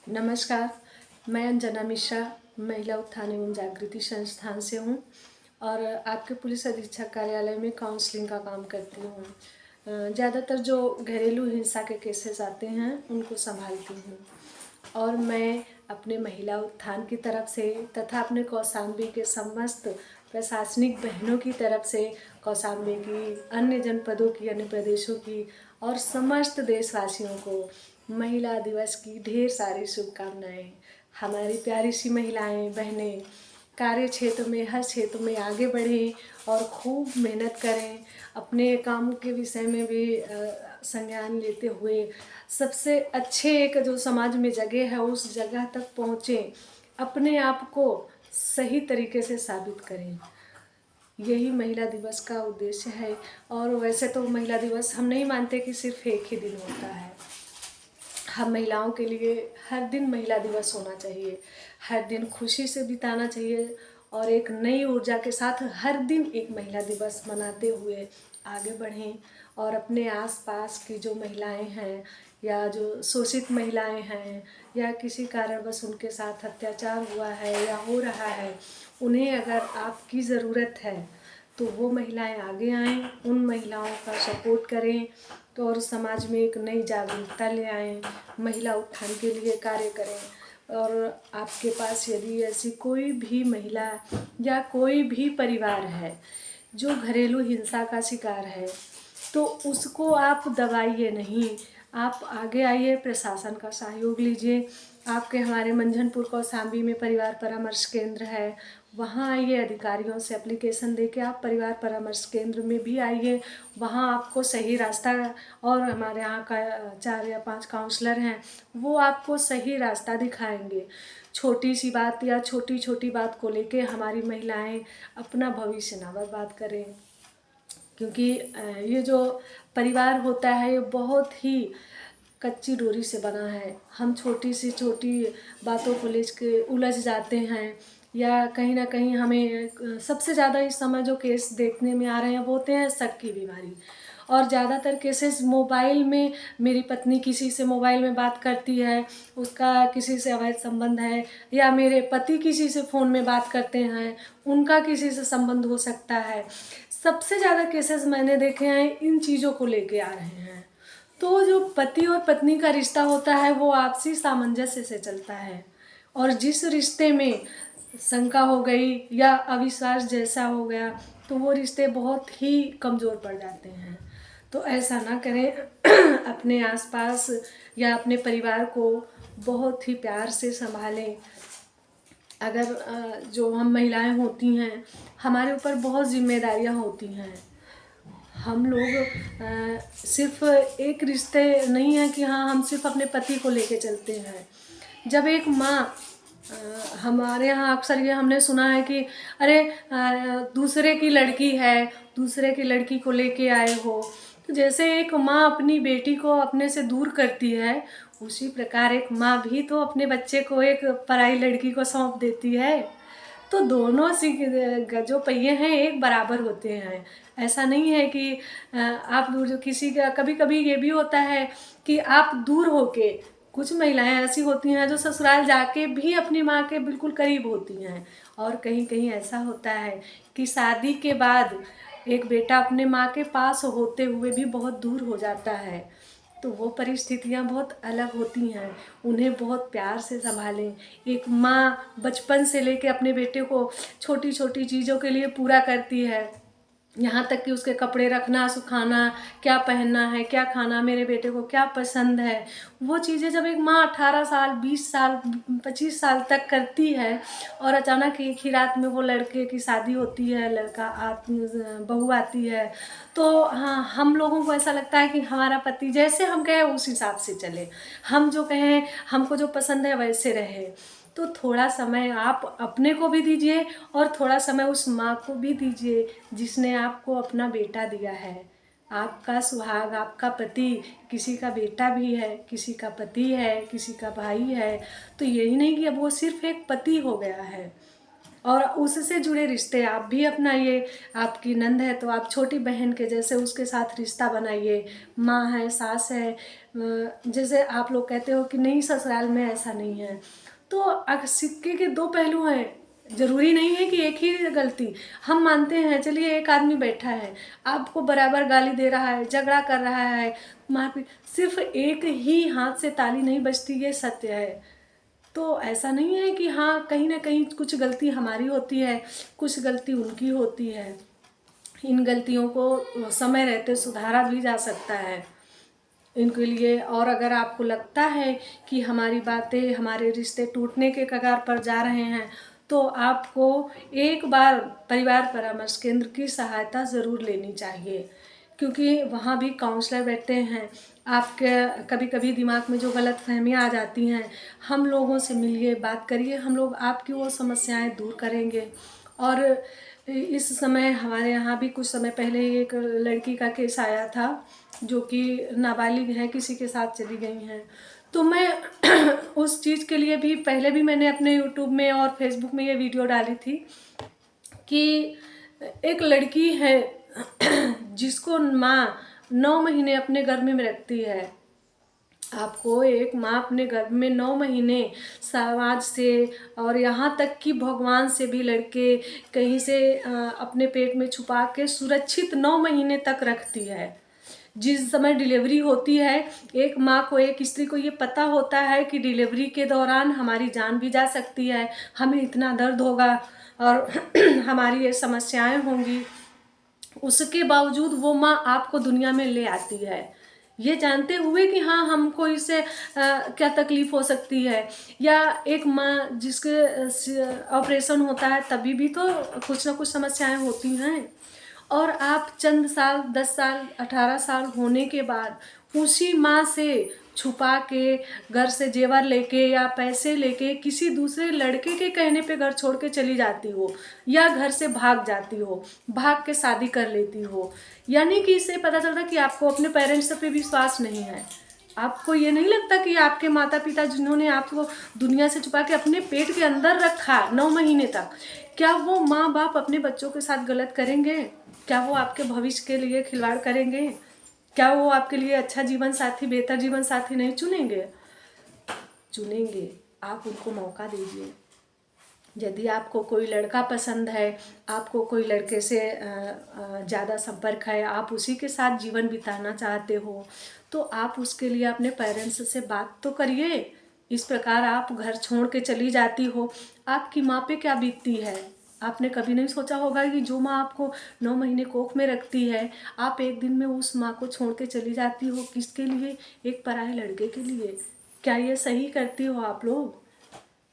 नमस्कार, मैं अंजना मिश्रा महिला उत्थान एवं जागृति संस्थान से हूँ और आपके पुलिस अधीक्षक कार्यालय में काउंसलिंग का काम करती हूँ। ज़्यादातर जो घरेलू हिंसा के केसेस आते हैं उनको संभालती हूँ और मैं अपने महिला उत्थान की तरफ से तथा अपने कौशाम्बी के समस्त प्रशासनिक बहनों की तरफ से कौशाम्बी की, अन्य जनपदों की, अन्य प्रदेशों की और समस्त देशवासियों को महिला दिवस की ढेर सारी शुभकामनाएं। हमारी प्यारी सी महिलाएं बहनें कार्य क्षेत्र में, हर क्षेत्र में आगे बढ़ें और खूब मेहनत करें। अपने काम के विषय में भी संज्ञान लेते हुए सबसे अच्छे एक जो समाज में जगह है उस जगह तक पहुँचें, अपने आप को सही तरीके से साबित करें। यही महिला दिवस का उद्देश्य है। और वैसे तो महिला दिवस हम नहीं मानते कि सिर्फ एक ही दिन होता है। हम महिलाओं के लिए हर दिन महिला दिवस होना चाहिए, हर दिन खुशी से बिताना चाहिए और एक नई ऊर्जा के साथ हर दिन एक महिला दिवस मनाते हुए आगे बढ़ें और अपने आसपास की जो महिलाएं हैं या जो शोषित महिलाएं हैं या किसी कारणवश उनके साथ अत्याचार हुआ है या हो रहा है, उन्हें अगर आपकी ज़रूरत है तो वो महिलाएं आगे आएं, उन महिलाओं का सपोर्ट करें तो और समाज में एक नई जागरूकता ले आएं, महिला उत्थान के लिए कार्य करें। और आपके पास यदि ऐसी कोई भी महिला या कोई भी परिवार है जो घरेलू हिंसा का शिकार है तो उसको आप दबाइए नहीं, आप आगे आइए, प्रशासन का सहयोग लीजिए। आपके हमारे मंझनपुर कौशाम्बी में परिवार परामर्श केंद्र है, वहाँ आइए, अधिकारियों से एप्लीकेशन देके आप परिवार परामर्श केंद्र में भी आइए। वहाँ आपको सही रास्ता और हमारे यहाँ का 4 या 5 काउंसलर हैं, वो आपको सही रास्ता दिखाएंगे। छोटी सी बात या छोटी छोटी बात को लेके हमारी महिलाएं अपना भविष्य ना बर्बाद करें, क्योंकि ये जो परिवार होता है ये बहुत ही कच्ची डोरी से बना है। हम छोटी सी छोटी बातों को लेकर उलझ जाते हैं या कहीं ना कहीं हमें सबसे ज़्यादा इस समय जो केस देखने में आ रहे हैं वो होते हैं शक की बीमारी। और ज़्यादातर केसेस मोबाइल में, मेरी पत्नी किसी से मोबाइल में बात करती है, उसका किसी से अवैध संबंध है, या मेरे पति किसी से फ़ोन में बात करते हैं, उनका किसी से संबंध हो सकता है। सबसे ज़्यादा केसेस मैंने देखे हैं इन चीज़ों को लेके आ रहे हैं। तो जो पति और पत्नी का रिश्ता होता है वो आपसी सामंजस्य से चलता है और जिस रिश्ते में शंका हो गई या अविश्वास जैसा हो गया तो वो रिश्ते बहुत ही कमज़ोर पड़ जाते हैं। तो ऐसा ना करें। अपने आसपास या अपने परिवार को बहुत ही प्यार से संभालें। अगर जो हम महिलाएं होती हैं, हमारे ऊपर बहुत जिम्मेदारियां होती हैं। हम लोग सिर्फ एक रिश्ते नहीं है कि हाँ हम सिर्फ अपने पति को लेके चलते हैं। जब एक माँ, हमारे यहाँ अक्सर ये हमने सुना है कि अरे दूसरे की लड़की है, दूसरे की लड़की को लेके आए हो। तो जैसे एक माँ अपनी बेटी को अपने से दूर करती है, उसी प्रकार एक माँ भी तो अपने बच्चे को एक पराई लड़की को सौंप देती है। तो दोनों सी जो पहिए हैं एक बराबर होते हैं। ऐसा नहीं है कि आप दूर, जो किसी का कभी कभी ये भी होता है कि आप दूर होके, कुछ महिलाएं ऐसी होती हैं जो ससुराल जाके भी अपनी माँ के बिल्कुल करीब होती हैं, और कहीं कहीं ऐसा होता है कि शादी के बाद एक बेटा अपने माँ के पास होते हुए भी बहुत दूर हो जाता है। तो वो परिस्थितियाँ बहुत अलग होती हैं, उन्हें बहुत प्यार से संभालें। एक माँ बचपन से लेके अपने बेटे को छोटी छोटी चीज़ों के लिए पूरा करती है, यहाँ तक कि उसके कपड़े रखना, सुखाना, क्या पहनना है, क्या खाना, मेरे बेटे को क्या पसंद है, वो चीज़ें जब एक माँ 18 साल, 20 साल, 25 साल तक करती है और अचानक एक ही रात में वो लड़के की शादी होती है, बहू आती है, तो हाँ हम लोगों को ऐसा लगता है कि हमारा पति जैसे हम कहें उस हिसाब से चले, हम जो कहें, हमको जो पसंद है वैसे रहे। तो थोड़ा समय आप अपने को भी दीजिए और थोड़ा समय उस माँ को भी दीजिए जिसने आपको अपना बेटा दिया है। आपका सुहाग, आपका पति किसी का बेटा भी है, किसी का पति है, किसी का भाई है। तो यही नहीं कि अब वो सिर्फ एक पति हो गया है, और उससे जुड़े रिश्ते आप भी अपनाइए। आपकी नंद है तो आप छोटी बहन के जैसे उसके साथ रिश्ता बनाइए। माँ है, सास है, जैसे आप लोग कहते हो कि नहीं ससुराल में ऐसा नहीं है, तो सिक्के के दो पहलू हैं। ज़रूरी नहीं है कि एक ही गलती। हम मानते हैं चलिए एक आदमी बैठा है, आपको बराबर गाली दे रहा है, झगड़ा कर रहा है, मारपीट, सिर्फ एक ही हाथ से ताली नहीं बजती, ये सत्य है। तो ऐसा नहीं है कि हाँ कहीं ना कहीं कुछ गलती हमारी होती है, कुछ गलती उनकी होती है। इन गलतियों को समय रहते सुधारा भी जा सकता है इनके लिए। और अगर आपको लगता है कि हमारी बातें हमारे रिश्ते टूटने के कगार पर जा रहे हैं, तो आपको एक बार परिवार परामर्श केंद्र की सहायता ज़रूर लेनी चाहिए, क्योंकि वहाँ भी काउंसलर बैठते हैं। आपके कभी कभी दिमाग में जो गलतफहमियाँ आ जाती हैं, हम लोगों से मिलिए, बात करिए, हम लोग आपकी वो समस्याएं दूर करेंगे। और इस समय हमारे यहाँ भी कुछ समय पहले एक लड़की का केस आया था जो कि नाबालिग है, किसी के साथ चली गई हैं। तो मैं उस चीज़ के लिए भी पहले भी मैंने अपने यूट्यूब में और फेसबुक में ये वीडियो डाली थी कि एक लड़की है जिसको माँ 9 महीने अपने गर्भ में रखती है। आपको एक माँ अपने गर्भ में 9 महीने समाज से और यहाँ तक कि भगवान से भी लड़के कहीं से अपने पेट में छुपा के सुरक्षित 9 महीने तक रखती है। जिस समय डिलीवरी होती है, एक माँ को, एक स्त्री को ये पता होता है कि डिलीवरी के दौरान हमारी जान भी जा सकती है, हमें इतना दर्द होगा और हमारी ये समस्याएं होंगी। उसके बावजूद वो माँ आपको दुनिया में ले आती है, ये जानते हुए कि हाँ हमको इससे क्या तकलीफ़ हो सकती है। या एक माँ जिसके ऑपरेशन होता है तभी भी तो कुछ ना कुछ समस्याएं होती हैं, और आप चंद साल 10 साल 18 साल होने के बाद उसी माँ से छुपा के घर से जेवर लेके या पैसे लेके किसी दूसरे लड़के के कहने पे घर छोड़ के चली जाती हो, या घर से भाग जाती हो, भाग के शादी कर लेती हो। यानी कि इससे पता चलता कि आपको अपने पेरेंट्स पे विश्वास नहीं है। आपको ये नहीं लगता कि आपके माता पिता जिन्होंने आपको दुनिया से छुपा के अपने पेट के अंदर रखा 9 महीने तक, क्या वो माँ बाप अपने बच्चों के साथ गलत करेंगे? क्या वो आपके भविष्य के लिए खिलवाड़ करेंगे? क्या वो आपके लिए अच्छा जीवन साथी, बेहतर जीवन साथी नहीं चुनेंगे? चुनेंगे। आप उनको मौका दीजिए। यदि आपको कोई लड़का पसंद है, आपको कोई लड़के से ज़्यादा संपर्क है, आप उसी के साथ जीवन बिताना चाहते हो, तो आप उसके लिए अपने पेरेंट्स से बात तो करिए। इस प्रकार आप घर छोड़ के चली जाती हो, आपकी माँ पे क्या बीतती है? आपने कभी नहीं सोचा होगा कि जो माँ आपको 9 महीने कोख में रखती है, आप एक दिन में उस माँ को छोड़ के चली जाती हो, किसके लिए? एक पराये लड़के के लिए। क्या ये सही करती हो आप लोग?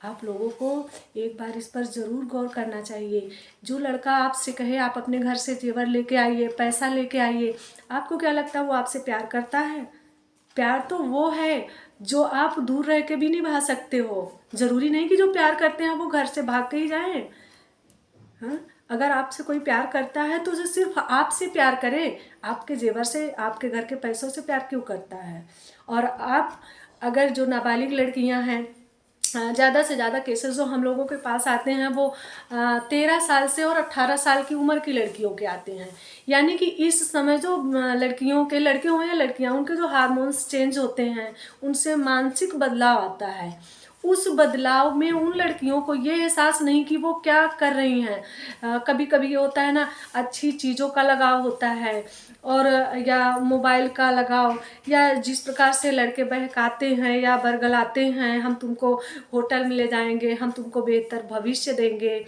आप लोगों को एक बार इस पर ज़रूर गौर करना चाहिए। जो लड़का आपसे कहे आप अपने घर से जेवर लेके आइए, पैसा लेके आइए, आपको क्या लगता है वो आपसे प्यार करता है? प्यार तो वो है जो आप दूर रह के भी निभा सकते हो। ज़रूरी नहीं कि जो प्यार करते हैं वो घर से भाग के ही जाएं। हाँ, अगर आपसे कोई प्यार करता है तो उसे सिर्फ आपसे प्यार करे, आपके जेवर से, आपके घर के पैसों से प्यार क्यों करता है? और आप अगर जो नाबालिग लड़कियां हैं, ज़्यादा से ज़्यादा केसेस जो हम लोगों के पास आते हैं वो 13 साल से और 18 साल की उम्र की लड़कियों के आते हैं। यानी कि इस समय जो लड़कियों के, लड़के हों या लड़कियां, उनके जो हार्मोन्स चेंज होते हैं, उनसे मानसिक बदलाव आता है। उस बदलाव में उन लड़कियों को ये एहसास नहीं कि वो क्या कर रही हैं। कभी कभी ये होता है ना, अच्छी चीज़ों का लगाव होता है, और या मोबाइल का लगाव, या जिस प्रकार से लड़के बहकाते हैं या बरगलाते हैं, हम तुमको होटल में ले जाएंगे, हम तुमको बेहतर भविष्य देंगे।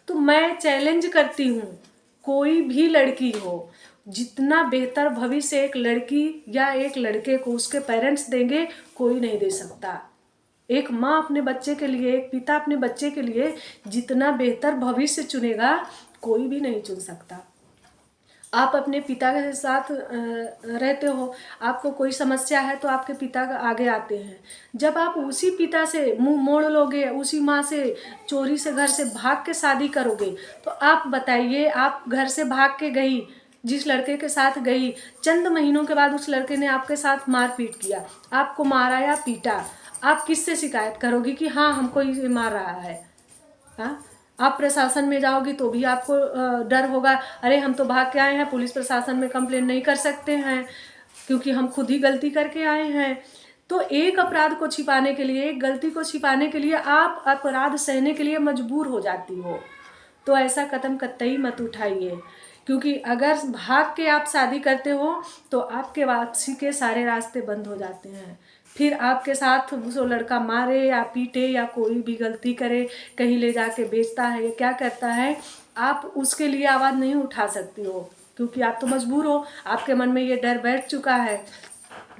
तो मैं चैलेंज करती हूँ, कोई भी लड़की हो, जितना बेहतर भविष्य एक लड़की या एक लड़के को उसके पेरेंट्स देंगे, कोई नहीं दे सकता। एक माँ अपने बच्चे के लिए, एक पिता अपने बच्चे के लिए जितना बेहतर भविष्य चुनेगा, कोई भी नहीं चुन सकता। आप अपने पिता के साथ रहते हो, आपको कोई समस्या है तो आपके पिता आगे आते हैं। जब आप उसी पिता से मुंह मोड़ लोगे, उसी माँ से चोरी से घर से भाग के शादी करोगे, तो आप बताइए, आप घर से भाग के गई, जिस लड़के के साथ गई, चंद महीनों के बाद उस लड़के ने आपके साथ मारपीट किया, आपको मारा या पीटा, आप किससे शिकायत करोगी कि हाँ हमको ये मार रहा है? हाँ, आप प्रशासन में जाओगी तो भी आपको डर होगा, अरे हम तो भाग के आए हैं, पुलिस प्रशासन में कंप्लेंट नहीं कर सकते हैं क्योंकि हम खुद ही गलती करके आए हैं। तो एक अपराध को छिपाने के लिए, एक गलती को छिपाने के लिए आप अपराध सहने के लिए मजबूर हो जाती हो। तो ऐसा कदम कतई मत उठाइए, क्योंकि अगर भाग के आप शादी करते हो तो आपके वापसी के सारे रास्ते बंद हो जाते हैं। फिर आपके साथ वो लड़का मारे या पीटे या कोई भी गलती करे, कहीं ले जाके बेचता है या क्या करता है, आप उसके लिए आवाज़ नहीं उठा सकती हो, क्योंकि आप तो मजबूर हो। आपके मन में ये डर बैठ चुका है,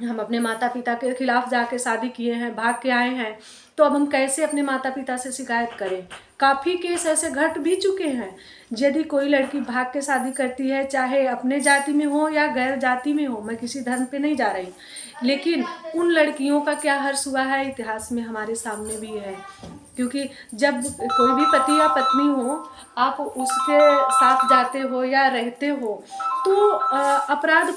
हम अपने माता पिता के खिलाफ जाके शादी किए हैं, भाग के आए हैं, तो अब हम कैसे अपने माता पिता से शिकायत करें। काफ़ी केस ऐसे घट भी चुके हैं। यदि कोई लड़की भाग के शादी करती है, चाहे अपने जाति में हो या गैर जाति में हो, मैं किसी धर्म पे नहीं जा रही, लेकिन उन लड़कियों का क्या हर्ष हुआ है इतिहास में हमारे सामने भी है। क्योंकि जब कोई भी पति या पत्नी हो, आप उसके साथ जाते हो या रहते हो, तो अपराध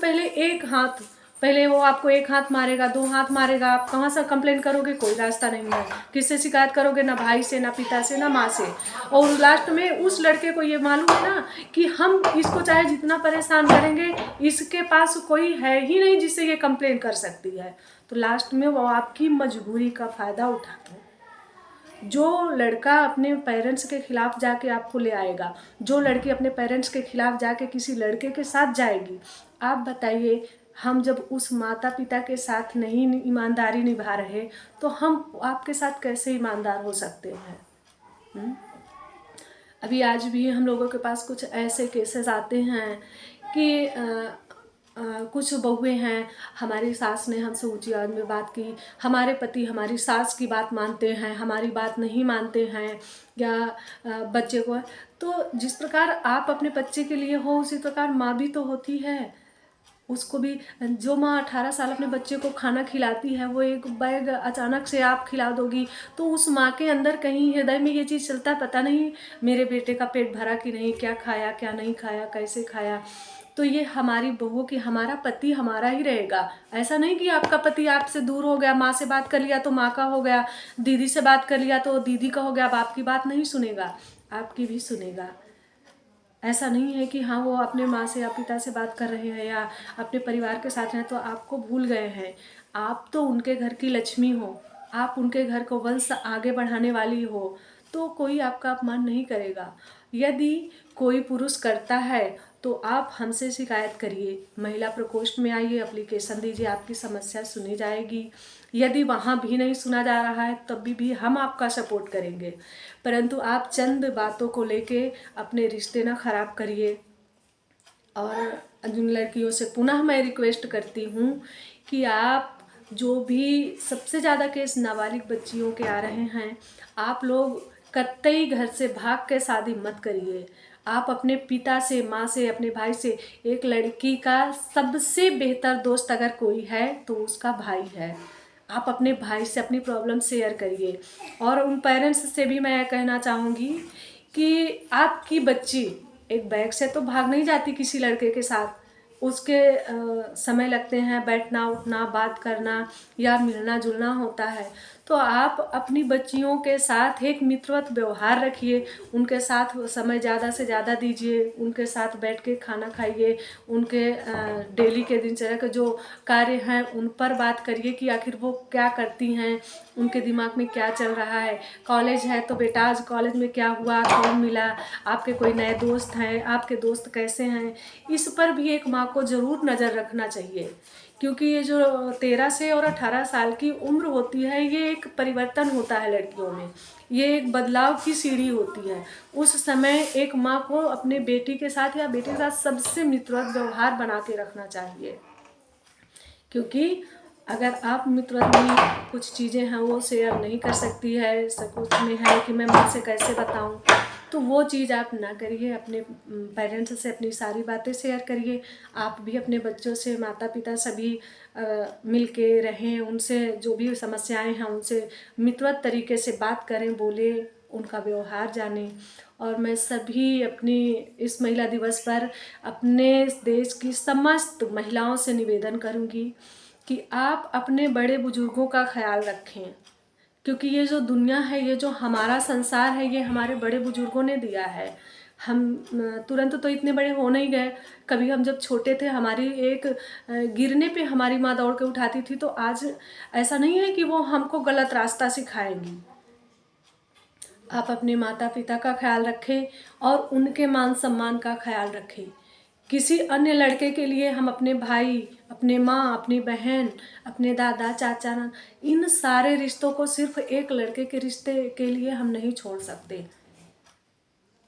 पहले वो आपको एक हाथ मारेगा, 2 हाथ मारेगा, आप कहाँ से कंप्लेंट करोगे, कोई रास्ता नहीं है। किससे शिकायत करोगे, ना भाई से, ना पिता से, ना माँ से। और लास्ट में उस लड़के को ये मालूम है ना कि हम इसको चाहे जितना परेशान करेंगे, इसके पास कोई है ही नहीं जिससे ये कंप्लेंट कर सकती है। तो लास्ट में वो आपकी मजबूरी का फ़ायदा उठाते हैं। जो लड़का अपने पेरेंट्स के खिलाफ जाके आपको ले आएगा, जो लड़की अपने पेरेंट्स के खिलाफ जाके किसी लड़के के साथ जाएगी, आप बताइए, हम जब उस माता पिता के साथ नहीं ईमानदारी निभा रहे तो हम आपके साथ कैसे ईमानदार हो सकते हैं। अभी आज भी हम लोगों के पास कुछ ऐसे केसेस आते हैं कि कुछ बहुएं हैं, हमारी सास ने हमसे ऊंची आवाज़ में बात की, हमारे पति हमारी सास की बात मानते हैं, हमारी बात नहीं मानते हैं, या बच्चे को, तो जिस प्रकार आप अपने बच्चे के लिए हो उसी प्रकार माँ भी तो होती है। उसको भी, जो माँ 18 साल अपने बच्चे को खाना खिलाती है, वो एक बैग अचानक से आप खिला दोगी तो उस माँ के अंदर कहीं हृदय में ये चीज़ चलता, पता नहीं मेरे बेटे का पेट भरा कि नहीं, क्या खाया क्या नहीं खाया, कैसे खाया। तो ये हमारी बहू की, हमारा पति हमारा ही रहेगा। ऐसा नहीं कि आपका पति आपसे दूर हो गया, माँ से बात कर लिया तो माँ का हो गया, दीदी से बात कर लिया तो दीदी का हो गया, अब आपकी बात नहीं सुनेगा, आपकी भी सुनेगा। ऐसा नहीं है कि हाँ वो अपने माँ से या पिता से बात कर रहे हैं या अपने परिवार के साथ हैं तो आपको भूल गए हैं। आप तो उनके घर की लक्ष्मी हो, आप उनके घर को वंश आगे बढ़ाने वाली हो, तो कोई आपका अपमान नहीं करेगा। यदि कोई पुरुष करता है तो आप हमसे शिकायत करिए, महिला प्रकोष्ठ में आइए, एप्लीकेशन दीजिए, आपकी समस्या सुनी जाएगी। यदि वहाँ भी नहीं सुना जा रहा है तब भी हम आपका सपोर्ट करेंगे, परंतु आप चंद बातों को लेके अपने रिश्ते ना खराब करिए। और जिन लड़कियों से पुनः मैं रिक्वेस्ट करती हूँ कि आप, जो भी सबसे ज़्यादा केस नाबालिग बच्चियों के आ रहे हैं, आप लोग कतई घर से भाग के शादी मत करिए। आप अपने पिता से, माँ से, अपने भाई से, एक लड़की का सबसे बेहतर दोस्त अगर कोई है तो उसका भाई है। आप अपने भाई से अपनी प्रॉब्लम शेयर करिए। और उन पेरेंट्स से भी मैं कहना चाहूँगी कि आपकी बच्ची एक बैग से तो भाग नहीं जाती किसी लड़के के साथ, उसके समय लगते हैं, बैठना उठना, बात करना या मिलना जुलना होता है। तो आप अपनी बच्चियों के साथ एक मित्रवत व्यवहार रखिए, उनके साथ समय ज़्यादा से ज़्यादा दीजिए, उनके साथ बैठ के खाना खाइए, उनके डेली के दिनचर्या के जो कार्य हैं उन पर बात करिए कि आखिर वो क्या करती हैं, उनके दिमाग में क्या चल रहा है। कॉलेज है तो बेटा आज कॉलेज में क्या हुआ, कौन मिला, आपके कोई नए दोस्त हैं, आपके दोस्त कैसे हैं, इस पर भी एक माँ को ज़रूर नज़र रखना चाहिए। क्योंकि ये जो 13 से और 18 साल की उम्र होती है, ये एक परिवर्तन होता है लड़कियों में, ये एक बदलाव की सीढ़ी होती है। उस समय एक माँ को अपने बेटी के साथ या बेटे के साथ सबसे मित्रवत व्यवहार बना के रखना चाहिए। क्योंकि अगर आप मित्रवत में कुछ चीज़ें हैं वो शेयर नहीं कर सकती है, सकुच में है कि मैं माँ से कैसे बताऊँ, तो वो चीज़ आप ना करिए। अपने पेरेंट्स से अपनी सारी बातें शेयर करिए। आप भी अपने बच्चों से, माता पिता सभी मिल के रहें, उनसे जो भी समस्याएं हैं उनसे मित्रवत तरीके से बात करें, बोलें, उनका व्यवहार जानें। और मैं सभी अपनी इस महिला दिवस पर अपने देश की समस्त महिलाओं से निवेदन करूंगी कि आप अपने बड़े बुजुर्गों का ख्याल रखें, क्योंकि ये जो दुनिया है, ये जो हमारा संसार है, ये हमारे बड़े बुजुर्गों ने दिया है। हम तुरंत तो इतने बड़े हो नहीं गए। कभी हम जब छोटे थे, हमारी एक गिरने पे हमारी माँ दौड़ के उठाती थी। तो आज ऐसा नहीं है कि वो हमको गलत रास्ता सिखाएंगी। आप अपने माता पिता का ख्याल रखें और उनके मान सम्मान का ख्याल रखें। किसी अन्य लड़के के लिए हम अपने भाई, अपने माँ, अपनी बहन, अपने दादा, चाचा, ना, इन सारे रिश्तों को सिर्फ एक लड़के के रिश्ते के लिए हम नहीं छोड़ सकते।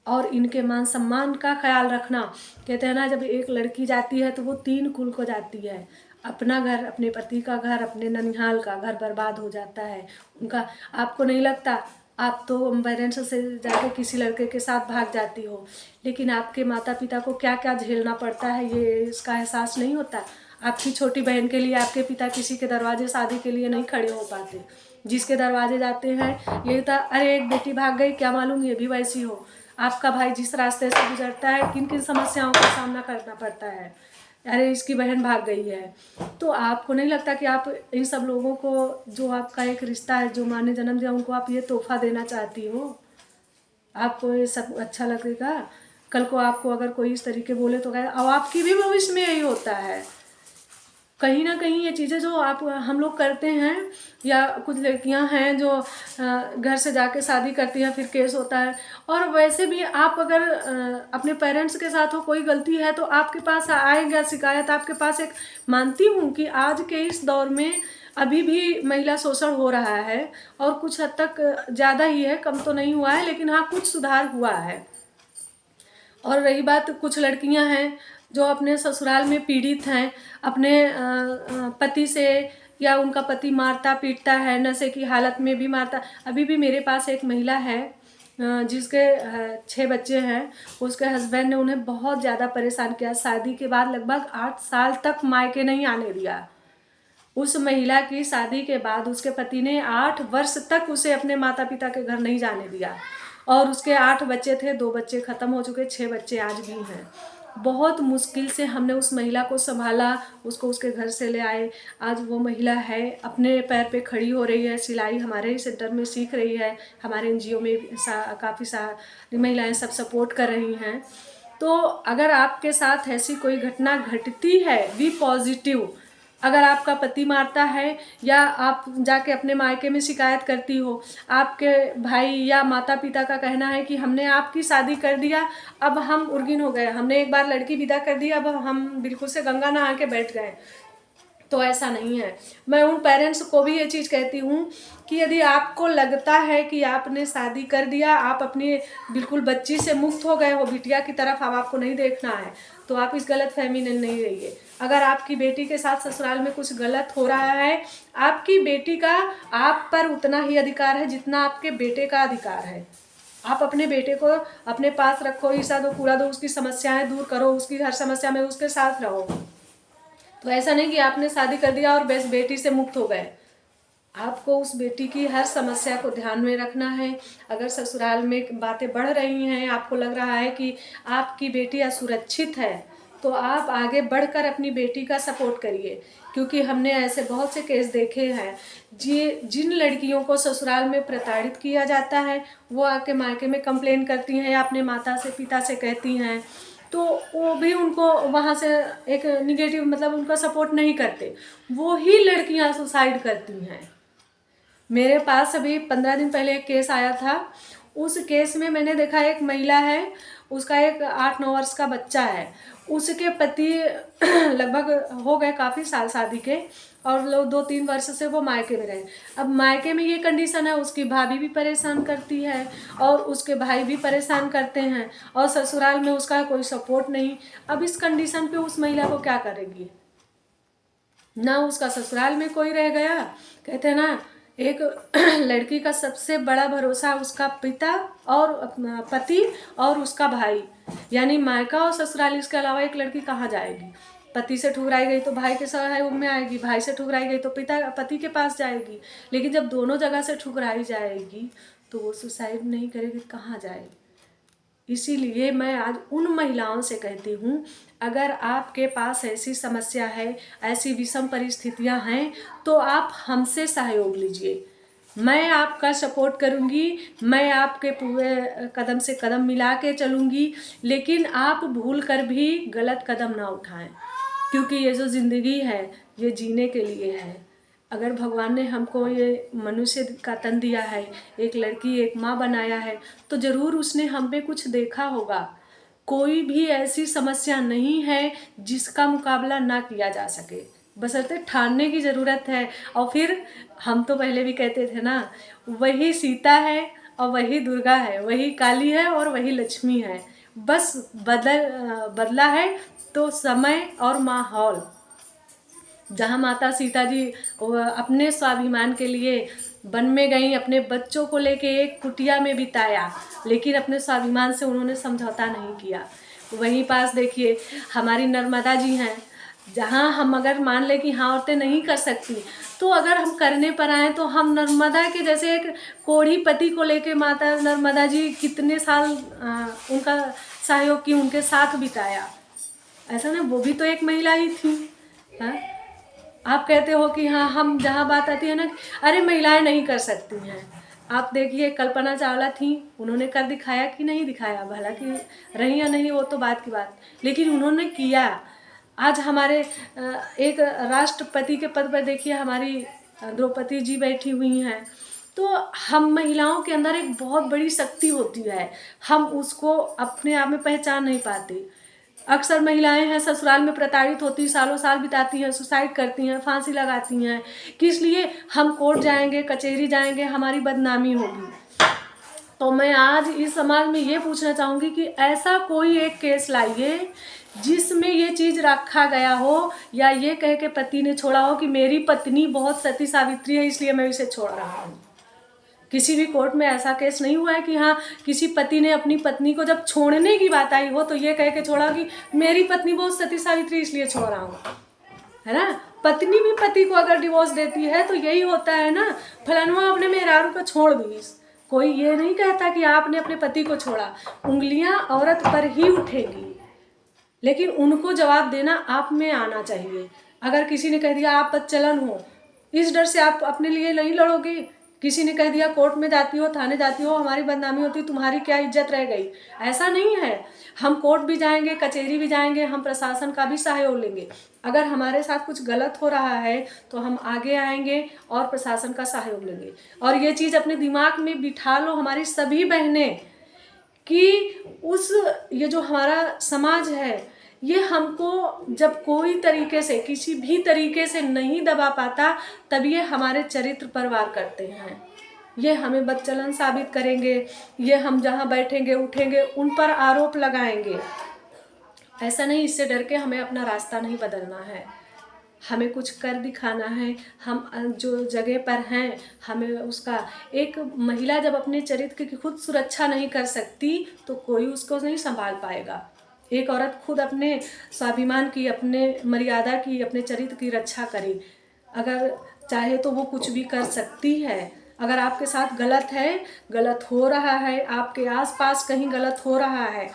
और इनके मान सम्मान का ख्याल रखना। कहते हैं ना, जब एक लड़की जाती है तो वो 3 कुल को जाती है। अपना घर, अपने पति का घर, अपने ननिहाल का घर बर्बाद हो जाता है उनका। आपको नहीं लगता? आप तो पेरेंट्स से जाके किसी लड़के के साथ भाग जाती हो, लेकिन आपके माता पिता को क्या क्या झेलना पड़ता है, ये इसका एहसास नहीं होता। आपकी छोटी बहन के लिए आपके पिता किसी के दरवाजे शादी के लिए नहीं खड़े हो पाते। जिसके दरवाजे जाते हैं ये था, अरे एक बेटी भाग गई, क्या मालूम ये भी वैसी हो। आपका भाई जिस रास्ते से गुजरता है, किन किन समस्याओं का सामना करना पड़ता है, अरे इसकी बहन भाग गई है। तो आपको नहीं लगता कि आप इन सब लोगों को, जो आपका एक रिश्ता है, जो माँ ने जन्म दिया, उनको आप ये तोहफा देना चाहती हो? आपको ये सब अच्छा लगेगा? कल को आपको अगर कोई इस तरीके बोले तो कहे, अब आपकी भी भविष्य में यही होता है। कहीं ना कहीं ये चीज़ें जो आप हम लोग करते हैं, या कुछ लड़कियां हैं जो घर से जाके शादी करती हैं, फिर केस होता है। और वैसे भी आप अगर अपने पेरेंट्स के साथ हो, कोई गलती है तो आपके पास आएगा शिकायत आपके पास। एक मानती हूँ कि आज के इस दौर में अभी भी महिला शोषण हो रहा है, और कुछ हद तक ज़्यादा ही है, कम तो नहीं हुआ है, लेकिन हाँ कुछ सुधार हुआ है। और रही बात, कुछ लड़कियां हैं जो अपने ससुराल में पीड़ित हैं, अपने पति से, या उनका पति मारता पीटता है, नशे की हालत में भी मारता। अभी भी मेरे पास एक महिला है जिसके 6 बच्चे हैं। उसके हस्बैंड ने उन्हें बहुत ज़्यादा परेशान किया। शादी के बाद लगभग 8 साल तक मायके नहीं आने दिया। उस महिला की शादी के बाद उसके पति ने 8 वर्ष तक उसे अपने माता पिता के घर नहीं जाने दिया। और उसके 8 बच्चे थे, 2 बच्चे ख़त्म हो चुके, 6 बच्चे आज भी हैं। बहुत मुश्किल से हमने उस महिला को संभाला, उसको उसके घर से ले आए। आज वो महिला है, अपने पैर पे खड़ी हो रही है, सिलाई हमारे ही सेंटर में सीख रही है। हमारे एनजीओ में काफ़ी सारी महिलाएं सब सपोर्ट कर रही हैं। तो अगर आपके साथ ऐसी कोई घटना घटती है, बी पॉजिटिव। अगर आपका पति मारता है, या आप जाके अपने मायके में शिकायत करती हो, आपके भाई या माता पिता का कहना है कि हमने आपकी शादी कर दिया, अब हम उर्गिन हो गए, हमने एक बार लड़की विदा कर दी, अब हम बिल्कुल से गंगा नहा के बैठ गए, तो ऐसा नहीं है। मैं उन पेरेंट्स को भी ये चीज़ कहती हूँ कि यदि आपको लगता है कि आपने शादी कर दिया, आप अपनी बिल्कुल बच्ची से मुक्त हो गए हो, बिटिया की तरफ अब आपको नहीं देखना है, तो आप इस गलत फहमी में नहीं रहिए। अगर आपकी बेटी के साथ ससुराल में कुछ गलत हो रहा है, आपकी बेटी का आप पर उतना ही अधिकार है जितना आपके बेटे का अधिकार है। आप अपने बेटे को अपने पास रखो, ईर्ष्या दो, कूड़ा दो, उसकी समस्याएं दूर करो, उसकी हर समस्या में उसके साथ रहो। तो ऐसा नहीं कि आपने शादी कर दिया और बस बेटी से मुक्त हो गए। आपको उस बेटी की हर समस्या को ध्यान में रखना है। अगर ससुराल में बातें बढ़ रही हैं, आपको लग रहा है कि आपकी बेटी असुरक्षित है, तो आप आगे बढ़कर अपनी बेटी का सपोर्ट करिए। क्योंकि हमने ऐसे बहुत से केस देखे हैं, जिन लड़कियों को ससुराल में प्रताड़ित किया जाता है, वो आके मायके में कंप्लेन करती हैं या अपने माता से पिता से कहती हैं, तो वो भी उनको वहाँ से एक निगेटिव, मतलब उनका सपोर्ट नहीं करते। वो ही लड़कियाँ सुसाइड करती हैं। मेरे पास अभी 15 दिन पहले एक केस आया था। उस केस में मैंने देखा, एक महिला है, उसका एक 8-9 वर्ष का बच्चा है। उसके पति लगभग हो गए काफ़ी साल शादी के, और लोग 2-3 वर्ष से वो मायके में रहे। अब मायके में ये कंडीशन है, उसकी भाभी भी परेशान करती है और उसके भाई भी परेशान करते हैं, और ससुराल में उसका कोई सपोर्ट नहीं। अब इस कंडीशन पे उस महिला को क्या करेगी? ना उसका ससुराल में कोई रह गया। कहते हैं ना, एक लड़की का सबसे बड़ा भरोसा उसका पिता और पति और उसका भाई, यानी मायका और ससुराल। इसके अलावा एक लड़की कहाँ जाएगी? पति से ठुकराई गई तो भाई के सहयोग में आएगी, भाई से ठुकराई गई तो पति के पास जाएगी। लेकिन जब दोनों जगह से ठुकराई जाएगी तो वो सुसाइड नहीं करेगी, कहाँ जाएगी? इसीलिए मैं आज उन महिलाओं से कहती हूँ, अगर आपके पास ऐसी समस्या है, ऐसी विषम परिस्थितियाँ हैं, तो आप हमसे सहयोग लीजिए। मैं आपका सपोर्ट करूँगी, मैं आपके पूरे कदम से कदम मिला के चलूँगी, लेकिन आप भूल कर भी गलत कदम ना उठाएं, क्योंकि ये जो ज़िंदगी है ये जीने के लिए है। अगर भगवान ने हमको ये मनुष्य का तन दिया है, एक लड़की एक माँ बनाया है, तो ज़रूर उसने हम पे कुछ देखा होगा। कोई भी ऐसी समस्या नहीं है जिसका मुकाबला ना किया जा सके, बशर्ते ठानने की ज़रूरत है। और फिर हम तो पहले भी कहते थे ना, वही सीता है और वही दुर्गा है, वही काली है और वही लक्ष्मी है, बस बदला है तो समय और माहौल। जहाँ माता सीता जी अपने स्वाभिमान के लिए वन में गई, अपने बच्चों को लेके एक कुटिया में बिताया, लेकिन अपने स्वाभिमान से उन्होंने समझौता नहीं किया। वहीं पास देखिए हमारी नर्मदा जी हैं, जहाँ हम अगर मान लें कि हाँ औरतें नहीं कर सकती, तो अगर हम करने पर आए तो हम नर्मदा के जैसे एक कोढ़ी पति को लेके माता नर्मदा जी कितने साल उनका सहयोग की, उनके साथ बिताया। ऐसा ना, वो भी तो एक महिला ही थी। हाँ, आप कहते हो कि हाँ, हम जहाँ बात आती है ना, अरे महिलाएं नहीं कर सकती हैं। आप देखिए कल्पना चावला थी, उन्होंने कर दिखाया कि नहीं दिखाया, भला कि रही या नहीं वो तो बात की बात, लेकिन उन्होंने किया। आज हमारे एक राष्ट्रपति के पद पर देखिए हमारी द्रौपदी जी बैठी हुई हैं। तो हम महिलाओं के अंदर एक बहुत बड़ी शक्ति होती है, हम उसको अपने आप में पहचान नहीं पाते। अक्सर महिलाएं हैं ससुराल में प्रताड़ित होती, सालों साल बिताती हैं, सुसाइड करती हैं, फांसी लगाती हैं। किस लिए? हम कोर्ट जाएंगे, कचहरी जाएंगे, हमारी बदनामी होगी। तो मैं आज इस समाज में ये पूछना चाहूँगी कि ऐसा कोई एक केस लाइए जिसमें ये चीज़ रखा गया हो, या ये कह के पति ने छोड़ा हो कि मेरी पत्नी बहुत सती सावित्री है इसलिए मैं इसे छोड़ रहा हूँ। किसी भी कोर्ट में ऐसा केस नहीं हुआ है कि हाँ किसी पति ने अपनी पत्नी को जब छोड़ने की बात आई हो तो ये कह के छोड़ा कि मेरी पत्नी बहुत सती सावित्री इसलिए छोड़ रहा हूँ, है ना। पत्नी भी पति को अगर डिवोर्स देती है तो यही होता है ना, फलानुआ अपने मेहरारू को छोड़ दी। कोई ये नहीं कहता कि आपने अपने पति को छोड़ा, उंगलियां औरत पर ही उठेगी, लेकिन उनको जवाब देना आप में आना चाहिए। अगर किसी ने कह दिया आप बदचलन हो, इस डर से आप अपने लिए नहीं लड़ोगे। किसी ने कह दिया कोर्ट में जाती हो, थाने जाती हो, हमारी बदनामी होती, तुम्हारी क्या इज्जत रह गई। ऐसा नहीं है, हम कोर्ट भी जाएंगे, कचहरी भी जाएंगे, हम प्रशासन का भी सहयोग लेंगे। अगर हमारे साथ कुछ गलत हो रहा है तो हम आगे आएंगे और प्रशासन का सहयोग लेंगे। और ये चीज़ अपने दिमाग में बिठा लो हमारी सभी बहनें, कि ये जो हमारा समाज है ये हमको जब कोई तरीके से किसी भी तरीके से नहीं दबा पाता, तब ये हमारे चरित्र पर वार करते हैं। ये हमें बदचलन साबित करेंगे, ये हम जहाँ बैठेंगे उठेंगे उन पर आरोप लगाएंगे। ऐसा नहीं, इससे डर के हमें अपना रास्ता नहीं बदलना है, हमें कुछ कर दिखाना है। हम जो जगह पर हैं हमें उसका, एक महिला जब अपने चरित्र की खुद सुरक्षा नहीं कर सकती तो कोई उसको नहीं संभाल पाएगा। एक औरत खुद अपने स्वाभिमान की, अपने मर्यादा की, अपने चरित्र की रक्षा करे, अगर चाहे तो वो कुछ भी कर सकती है। अगर आपके साथ गलत है, गलत हो रहा है, आपके आसपास कहीं गलत हो रहा है,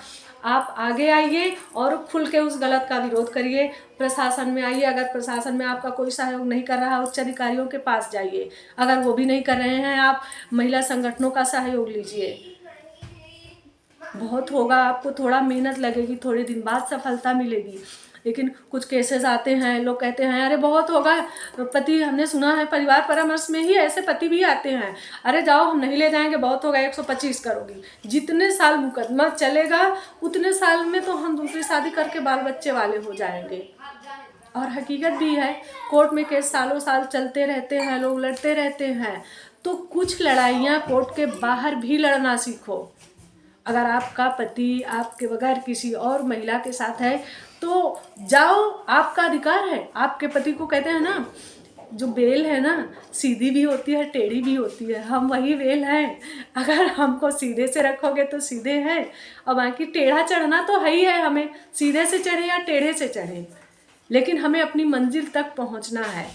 आप आगे आइए और खुल के उस गलत का विरोध करिए। प्रशासन में आइए, अगर प्रशासन में आपका कोई सहयोग नहीं कर रहा, उच्च अधिकारियों के पास जाइए। अगर वो भी नहीं कर रहे हैं, आप महिला संगठनों का सहयोग लीजिए। बहुत होगा, आपको थोड़ा मेहनत लगेगी, थोड़े दिन बाद सफलता मिलेगी। लेकिन कुछ केसेस आते हैं, लोग कहते हैं अरे बहुत होगा पति, हमने सुना है परिवार परामर्श में ही ऐसे पति भी आते हैं, अरे जाओ हम नहीं ले जाएंगे, बहुत होगा 125 करोगी। जितने साल मुकदमा चलेगा उतने साल में तो हम दूसरी शादी करके बाल बच्चे वाले हो जाएंगे। और हकीकत भी है, कोर्ट में केस सालों साल चलते रहते हैं, लोग लड़ते रहते हैं। तो कुछ लड़ाइयाँ कोर्ट के बाहर भी लड़ना सीखो। अगर आपका पति आपके बगैर किसी और महिला के साथ है तो जाओ, आपका अधिकार है। आपके पति को कहते हैं ना, जो बेल है ना सीधी भी होती है टेढ़ी भी होती है, हम वही बेल हैं। अगर हमको सीधे से रखोगे तो सीधे हैं, और बाकी टेढ़ा चढ़ना तो है ही है, हमें सीधे से चढ़े या टेढ़े से चढ़े, लेकिन हमें अपनी मंजिल तक पहुंचना है।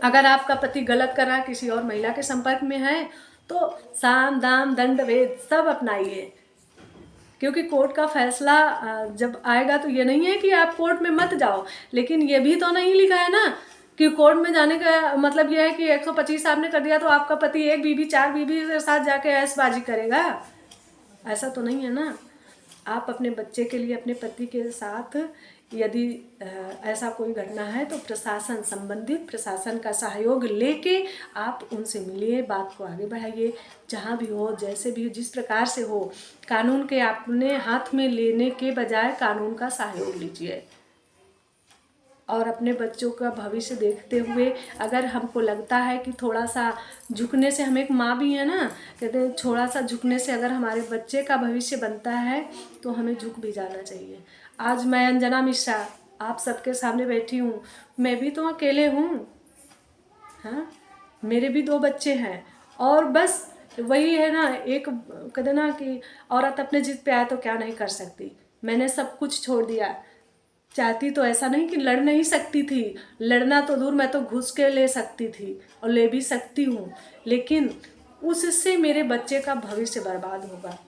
अगर आपका पति गलत कर रहा है, किसी और महिला के संपर्क में है, तो साम दाम दंड भेद सब अपनाइए। क्योंकि कोर्ट का फैसला जब आएगा तो ये नहीं है कि आप कोर्ट में मत जाओ, लेकिन ये भी तो नहीं लिखा है ना कि कोर्ट में जाने का मतलब ये है कि 125 आपने कर दिया तो आपका पति 1 बीवी 4 बीवी के साथ जाके ऐशबाजी करेगा? ऐसा तो नहीं है ना। आप अपने बच्चे के लिए अपने पति के साथ यदि ऐसा कोई घटना है तो प्रशासन, संबंधित प्रशासन का सहयोग लेके आप उनसे मिलिए, बात को आगे बढ़ाइए। जहाँ भी हो, जैसे भी हो, जिस प्रकार से हो, कानून के अपने हाथ में लेने के बजाय कानून का सहयोग लीजिए। और अपने बच्चों का भविष्य देखते हुए अगर हमको लगता है कि थोड़ा सा झुकने से, हम एक माँ भी है ना, कहते हैं थोड़ा सा झुकने से अगर हमारे बच्चे का भविष्य बनता है तो हमें झुक भी जाना चाहिए। आज मैं अंजना मिश्रा आप सबके सामने बैठी हूँ, मैं भी तो अकेले हूँ, हाँ, मेरे भी 2 बच्चे हैं। और बस वही है ना, एक कहते ना कि औरत अपने जिद पे आए तो क्या नहीं कर सकती। मैंने सब कुछ छोड़ दिया। चाहती तो ऐसा नहीं कि लड़ नहीं सकती थी, लड़ना तो दूर, मैं तो घुस के ले सकती थी और ले भी सकती हूँ, लेकिन उससे मेरे बच्चे का भविष्य बर्बाद होगा।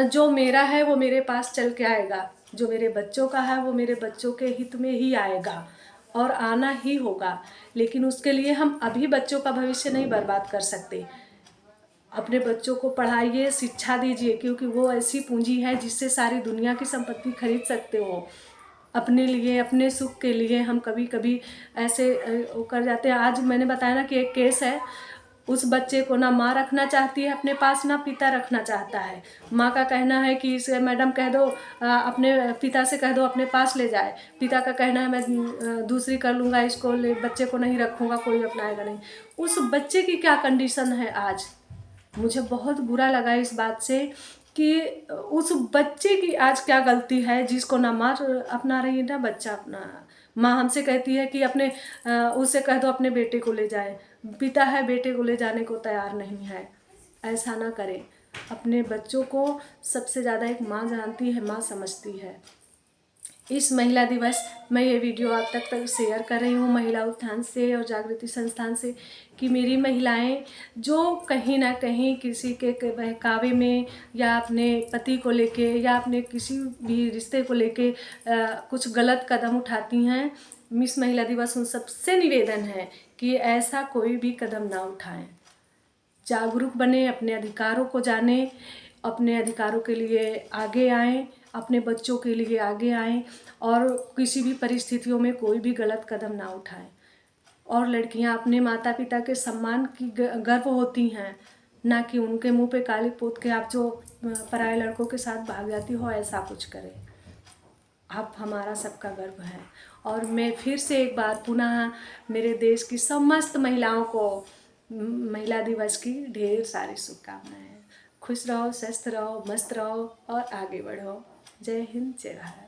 जो मेरा है वो मेरे पास चल के आएगा, जो मेरे बच्चों का है वो मेरे बच्चों के हित में ही आएगा और आना ही होगा। लेकिन उसके लिए हम अभी बच्चों का भविष्य नहीं बर्बाद कर सकते। अपने बच्चों को पढ़ाइए, शिक्षा दीजिए, क्योंकि वो ऐसी पूंजी है जिससे सारी दुनिया की संपत्ति खरीद सकते हो। अपने लिए, अपने सुख के लिए हम कभी कभी ऐसे कर जाते हैं। आज मैंने बताया ना कि एक केस है, उस बच्चे को ना माँ रखना चाहती है अपने पास, ना पिता रखना चाहता है। माँ का कहना है कि इसे मैडम कह दो, अपने पिता से कह दो अपने पास ले जाए। पिता का कहना है मैं दूसरी कर लूँगा, इसको बच्चे को नहीं रखूँगा, कोई अपनाएगा नहीं। उस बच्चे की क्या कंडीशन है आज। मुझे बहुत बुरा लगा इस बात से कि उस बच्चे की आज क्या गलती है जिसको ना माँ अपना रही है ना बच्चा अपना। माँ हमसे कहती है कि अपने उससे कह दो अपने बेटे को ले जाए, पिता है बेटे को ले जाने को तैयार नहीं है। ऐसा ना करें। अपने बच्चों को सबसे ज़्यादा एक माँ जानती है, माँ समझती है। इस महिला दिवस मैं ये वीडियो आप तक शेयर कर रही हूँ महिला उत्थान से और जागृति संस्थान से, कि मेरी महिलाएं जो कहीं ना कहीं किसी के बहकावे में या अपने पति को लेके या अपने किसी भी रिश्ते को लेके कुछ गलत कदम उठाती हैं, मिस महिला दिवस उन सबसे निवेदन है कि ऐसा कोई भी कदम ना उठाएं। जागरूक बने, अपने अधिकारों को जानें, अपने अधिकारों के लिए आगे आएं, अपने बच्चों के लिए आगे आएं और किसी भी परिस्थितियों में कोई भी गलत कदम ना उठाएं। और लड़कियां अपने माता पिता के सम्मान की गर्व होती हैं, ना कि उनके मुंह पे काली पोत के आप जो पराये लड़कों के साथ भाग जाती हो ऐसा कुछ करें। आप हमारा सबका गर्व है। और मैं फिर से एक बार पुनः मेरे देश की समस्त महिलाओं को महिला दिवस की ढेर सारी शुभकामनाएं। खुश रहो, स्वस्थ रहो, मस्त रहो और आगे बढ़ो। जय हिंद, जय भारत।